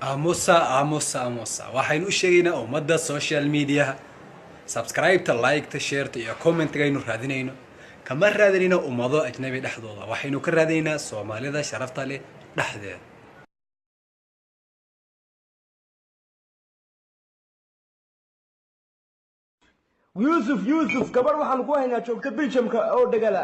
aamusa waxaynu u sheegaynaa ummadda social media subscribe-ta like-ta share-ta iyo comment-ga aynu raadinayno kama raadinayno ummado ajnabi dhexdooda waxaynu ka raadinaynaa Soomaalida sharafta leh dhexdeeda يوسف كبر waxaan ku haynaa joogta Belgiumka oo dagala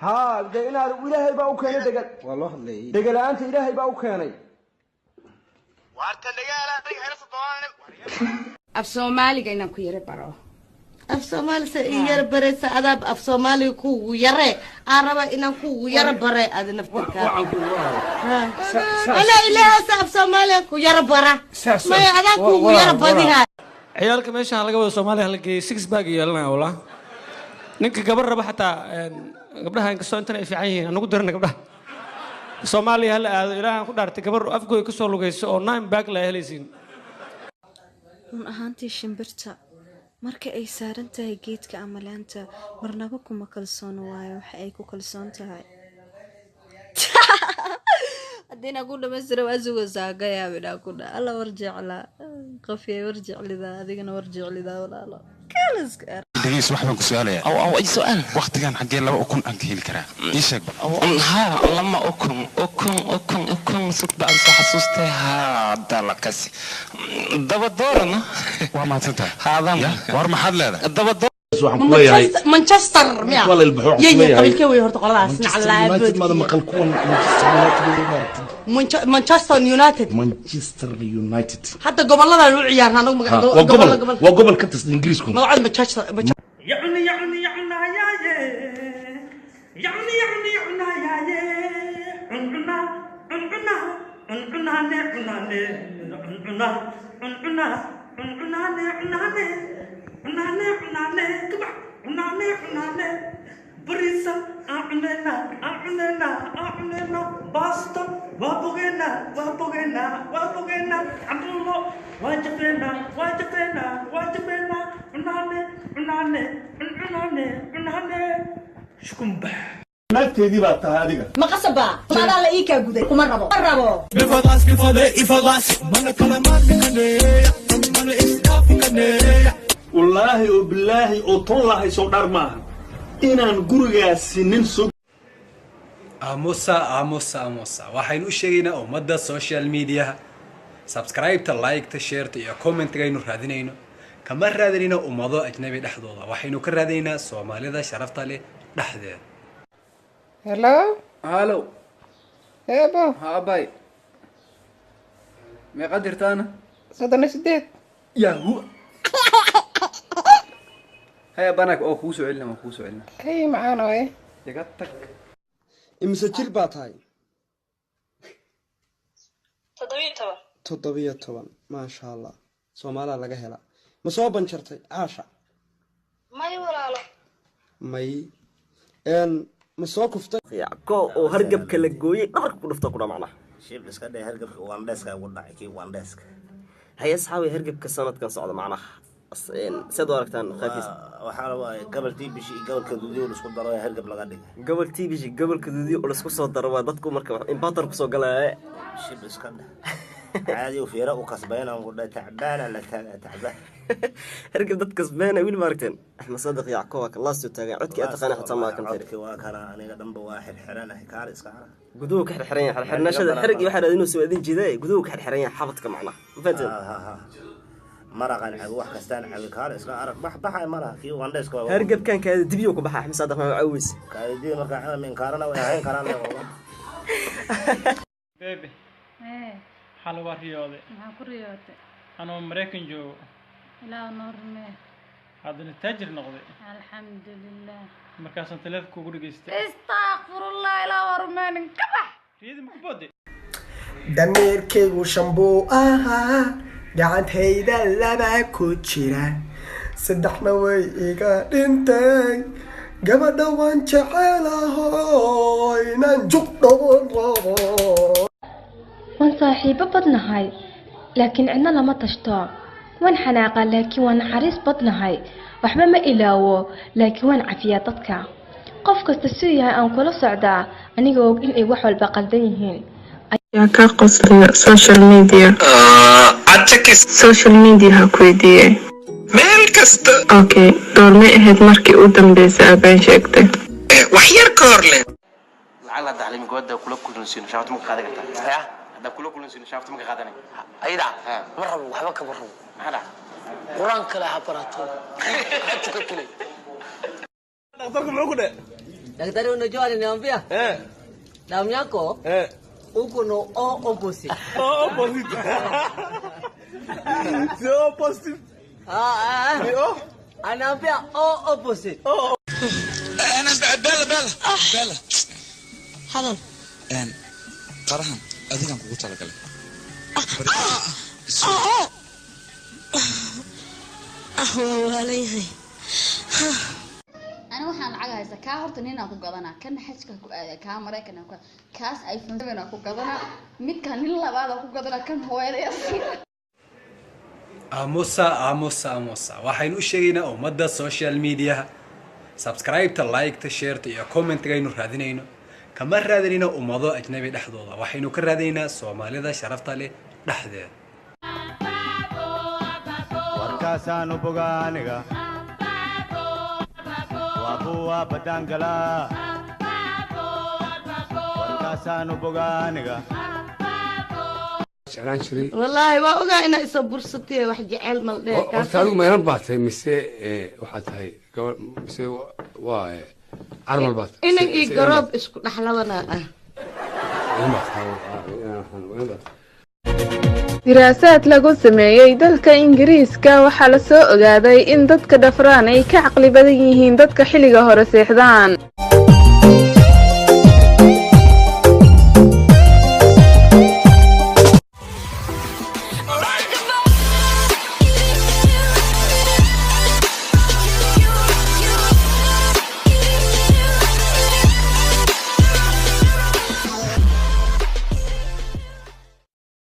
ها دغنا ilaahay baa u keenay dagal wallah hadlay dagalaanta ilaahay baa u keenay waarta dagala adiga heersa doonaan af Soomaaliga inaan ku yare baro af Soomaali sa yare bare saadab af Soomaali ku yare araba inaan ku yare bare ad naftirka ana ilaahay sa af Soomaali ku yare bara ma adan ku yare badiha ciyaalka meesha laga wada Soomaaliya la geeyay 6 bag yeelanaa wala ninka gabar raba xataa gabdhaha in kasoo intan ay fiican yihiin anagu dirna gabdhaha Soomaaliya hal aado ilaahan ku dhaartay gabar afkooda ka soo lugayso oo 9 bag la helaysiin ahaantii shimbirta marka ay saaran tahay geedka ama laanta marnaba kuma kalsoon waayo waxa ay ku kalsoon tahay hadina ku dhameystiro asugo saagaya bida ku dha alla warjecla qafiye warjeclida adigana warjeclida walaalo kaliska دقيقة واحد من سؤالي أو أي سؤال وقت كان حقي لو أكون أنكيل كرا إيش ها لما أكون صوت بعد حسوسته هذا لكسي دبدورنا وما تنتهي هذا وار محل هذا مانشستر ميا والله البحوح يي قبل كوي هرت قلاداس نعلا ماذا مقلكون مانشستر يونايتد حتى قبلنا لو عيارنا وقبل كنت انجليزكم موعد مانشستر يعني بريسا أعلنا باستا وابوغينا عبد الله واجبنا شكمبه نالتيدي بقى هذه ما قصبا ما لا ايكا غودي كما ربو بفضاس من كلمات من اسقاف والله وبالله وطلع سو دارما inaan gurigaasi nin soo aamusa waxaynu u sheegaynaa ummadda social media subscribe-ta like-ta share-ta iyo comment-ga aynu raadinayno kama raadinayno ummado ajnabi dhexdooda waxaynu ka raadinaynaa Soomaalida sharafta leh dhexdeeda hello ebo habay ma qadirtaana 38 yahu هيا بناك أو خوسو علنا ما خوسو علنا هي معانا إيه يقطك imsajil baa tahay 17 ما شاء الله Soomaaliya laga hela ma soo banjartay aasha may walaalo may ma soo kuftay ko oo hargabka la gooyay dhabarka ku dhufta ku dhamaana sheeb iska dhay hargabka waan dheeska ugu dhacay kii waan dheeska hay asxaabi hargabka sanadkan socda macnaha سيد ورقتان خفيف وحالة قبل تيجي قبل كذودي ولسكو ضروا هرقب لقادي قبل تيجي قبل كذودي ولسكو صار ضروا ضدكم مركب إمباتر كسو قلا شيء بس كده عادي وفي رأو كسبان وقول تعبان ولا تعبان هرقب ضد كسبان وين ماركتين أحمد صادق يعقوبك الله سوتاج عدك أتقنا حتى ما كم تري وكان أنا قدام بواحد حرانة كارس كارا قدوك حرحرين حرحرنا شذا حرق واحد إنه سوادين جداي قدوك حرحرين حفظك معنا فهمت مرقان عقو wax kastaan cawi kaar iska arag baxay maraha kii wandees ka hargab kan ka dibiyo ku baxay Axmed Saadax ma caawis kaadii marka aan min kaarana way hayn karaan bebe xal waa riyooday maxaa ku riyooday anoo Mareykan joogo ilaa noorme hadana taajir noqday alxamdulillah markaasaan telefoonka ugu dhageystay astaghfirullah ilaa warmaanin ka bax riyada ma ku boode dameerkaygu shambuu ahaa gacantayda laba ku jira saddexna way iga dhintay gabadha waan jecelahay inaan jugdhawan rabo waan saaxiibo badnahay laakiin cidna lama tashto waan xanaaqa laakiin waan naxariis badnahay waxba ma ilaawo laakiin waan cafiyaa dadka qof kasta siduu yahay aan kula socdaa aniga og in ay wax walba qaldan yihiin yaa ka qosliya social media social media ha ku weydiiyey meel kasta okay doormay ahayd markii u dambeysay abeen sheegtay wax yar ka hor leh lacala tacliim gooda kula kulansiin shaafta ma qaadan kartaa ya hada kula kulansiin shaafta ma qaadanay ayda marrab waxba ka marrab hada quraan kala ha barato hada kale Daktari muxuu dhe daktari unajua aliniambia damu yako uko no opposite opposite so opposite anaambia opposite انا بلا hadal qarahan adigan kugu talagalay walaalahay أنا waxaan lacag haysta ka horta ninaan ku gadanaa kan xajka ku aada ka Mareykan ku kaas iPhone 7 ku gadanaa mid kan nin labaad ku gadanaa kan hooyada aamusa waxaynu u sheegaynaa ummadda social media subscribe ta like ta share ta iyo comment gaynu raadinayno kama raadinayno ummado ajnabi dhexdooda waxaynu ka raadinaynaa Soomaalida sharafta leh dhexdeeda warkaasaan u bogaaniga waa badangala warkaasaan u bogaaniga والله ما أوجا إن إصبرستي واحد جعل ملده أرتاحوا ما ينبعث مسي واحد هاي مسي عرم البات إنك يقرب إسكو نحلونا diraasaad lagu sameeyay dalka Ingiriiska waxa la soo ogaaday in dadka dhafraan ay ka caqli badan yihiin dadka xilliga hore seexdaan